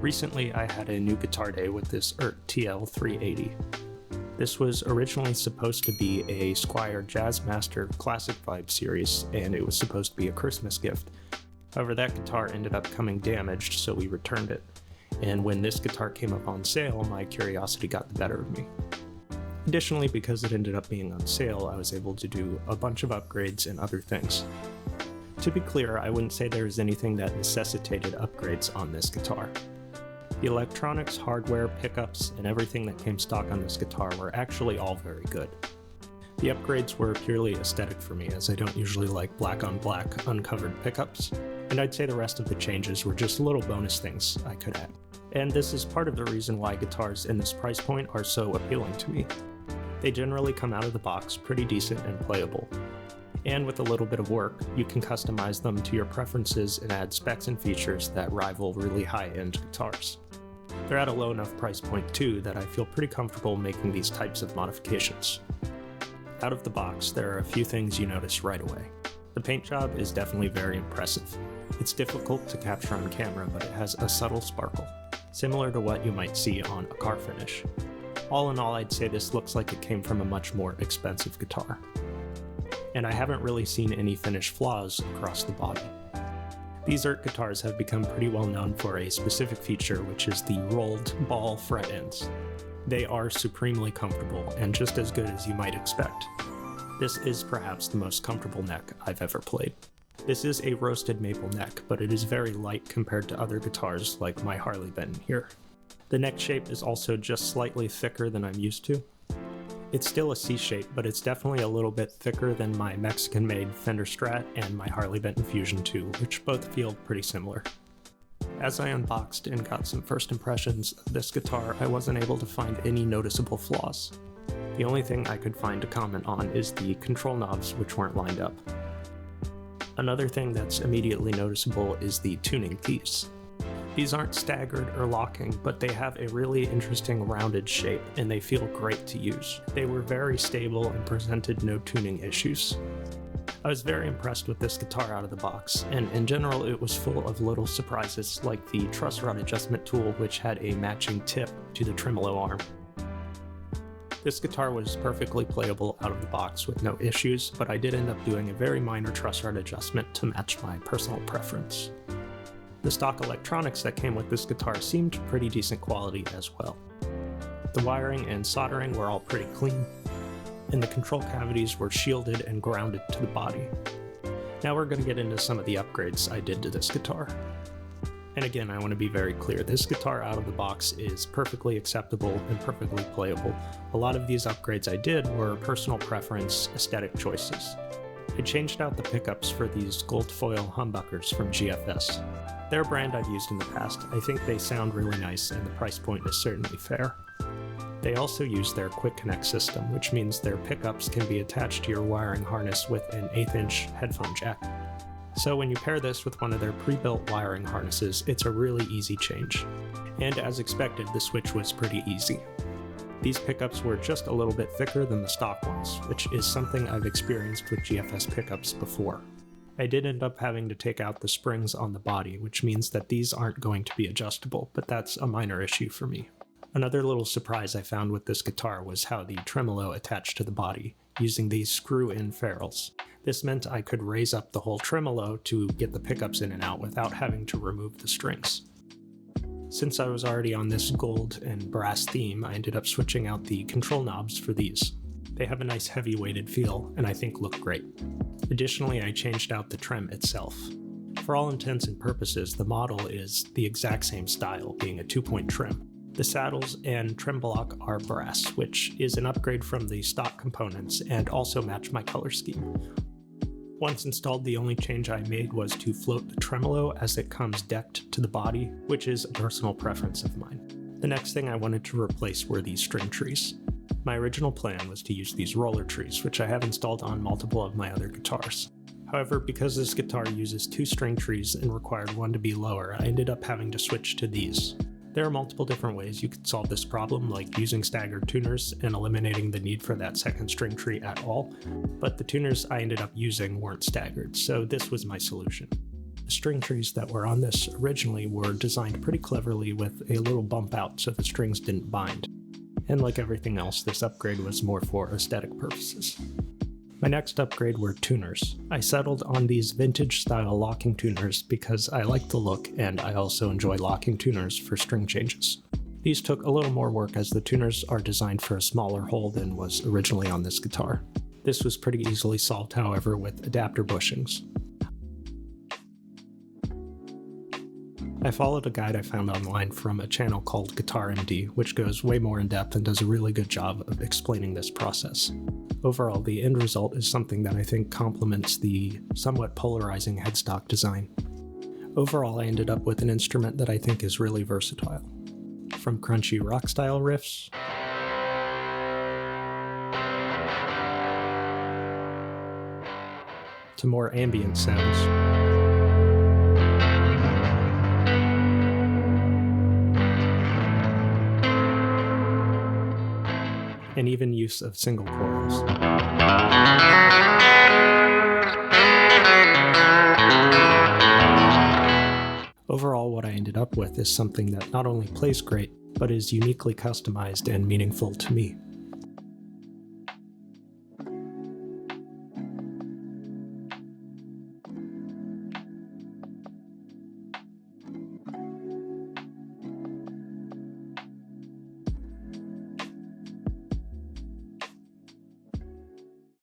Recently, I had a new guitar day with this Eart T-380. This was originally supposed to be a Squier Jazzmaster Classic Vibe series, and it was supposed to be a Christmas gift. However, that guitar ended up coming damaged, so we returned it. And when this guitar came up on sale, my curiosity got the better of me. Additionally, because it ended up being on sale, I was able to do a bunch of upgrades and other things. To be clear, I wouldn't say there was anything that necessitated upgrades on this guitar. The electronics, hardware, pickups, and everything that came stock on this guitar were actually all very good. The upgrades were purely aesthetic for me, as I don't usually like black on black uncovered pickups, and I'd say the rest of the changes were just little bonus things I could add. And this is part of the reason why guitars in this price point are so appealing to me. They generally come out of the box pretty decent and playable. And with a little bit of work, you can customize them to your preferences and add specs and features that rival really high-end guitars. They're at a low enough price point too that I feel pretty comfortable making these types of modifications. Out of the box, there are a few things you notice right away. The paint job is definitely very impressive. It's difficult to capture on camera, but it has a subtle sparkle, similar to what you might see on a car finish. All in all, I'd say this looks like it came from a much more expensive guitar. And I haven't really seen any finish flaws across the body. These Eart guitars have become pretty well known for a specific feature, which is the rolled ball fret ends. They are supremely comfortable and just as good as you might expect. This is perhaps the most comfortable neck I've ever played. This is a roasted maple neck, but it is very light compared to other guitars like my Harley Benton here. The neck shape is also just slightly thicker than I'm used to. It's still a C shape, but it's definitely a little bit thicker than my Mexican-made Fender Strat and my Harley Benton Fusion 2, which both feel pretty similar. As I unboxed and got some first impressions of this guitar, I wasn't able to find any noticeable flaws. The only thing I could find to comment on is the control knobs, which weren't lined up. Another thing that's immediately noticeable is the tuning keys. These aren't staggered or locking, but they have a really interesting rounded shape, and they feel great to use. They were very stable and presented no tuning issues. I was very impressed with this guitar out of the box, and in general it was full of little surprises, like the truss rod adjustment tool, which had a matching tip to the tremolo arm. This guitar was perfectly playable out of the box with no issues, but I did end up doing a very minor truss rod adjustment to match my personal preference. The stock electronics that came with this guitar seemed pretty decent quality as well. The wiring and soldering were all pretty clean, and the control cavities were shielded and grounded to the body. Now we're going to get into some of the upgrades I did to this guitar. And again, I want to be very clear, this guitar out of the box is perfectly acceptable and perfectly playable. A lot of these upgrades I did were personal preference, aesthetic choices. I changed out the pickups for these gold foil humbuckers from GFS. They're a brand I've used in the past. I think they sound really nice and the price point is certainly fair. They also use their Quick Connect system, which means their pickups can be attached to your wiring harness with an 1/8" headphone jack. So when you pair this with one of their pre-built wiring harnesses, it's a really easy change. And as expected, the switch was pretty easy. These pickups were just a little bit thicker than the stock ones, which is something I've experienced with GFS pickups before. I did end up having to take out the springs on the body, which means that these aren't going to be adjustable, but that's a minor issue for me. Another little surprise I found with this guitar was how the tremolo attached to the body, using these screw-in ferrules. This meant I could raise up the whole tremolo to get the pickups in and out without having to remove the strings. Since I was already on this gold and brass theme, I ended up switching out the control knobs for these. They have a nice heavy weighted feel, and I think look great. Additionally, I changed out the trem itself. For all intents and purposes, the model is the exact same style, being a 2-point trim. The saddles and trem block are brass, which is an upgrade from the stock components and also match my color scheme. Once installed, the only change I made was to float the tremolo as it comes decked to the body, which is a personal preference of mine. The next thing I wanted to replace were these string trees. My original plan was to use these roller trees, which I have installed on multiple of my other guitars. However, because this guitar uses 2 string trees and required one to be lower, I ended up having to switch to these. There are multiple different ways you could solve this problem, like using staggered tuners and eliminating the need for that second string tree at all, but the tuners I ended up using weren't staggered, so this was my solution. The string trees that were on this originally were designed pretty cleverly with a little bump out so the strings didn't bind. And like everything else, this upgrade was more for aesthetic purposes. My next upgrade were tuners. I settled on these vintage style locking tuners because I like the look and I also enjoy locking tuners for string changes. These took a little more work as the tuners are designed for a smaller hole than was originally on this guitar. This was pretty easily solved, however, with adapter bushings. I followed a guide I found online from a channel called Guitar MD, which goes way more in depth and does a really good job of explaining this process. Overall, the end result is something that I think complements the somewhat polarizing headstock design. Overall, I ended up with an instrument that I think is really versatile. From crunchy rock-style riffs, to more ambient sounds, and even use of single coils. Overall, what I ended up with is something that not only plays great, but is uniquely customized and meaningful to me.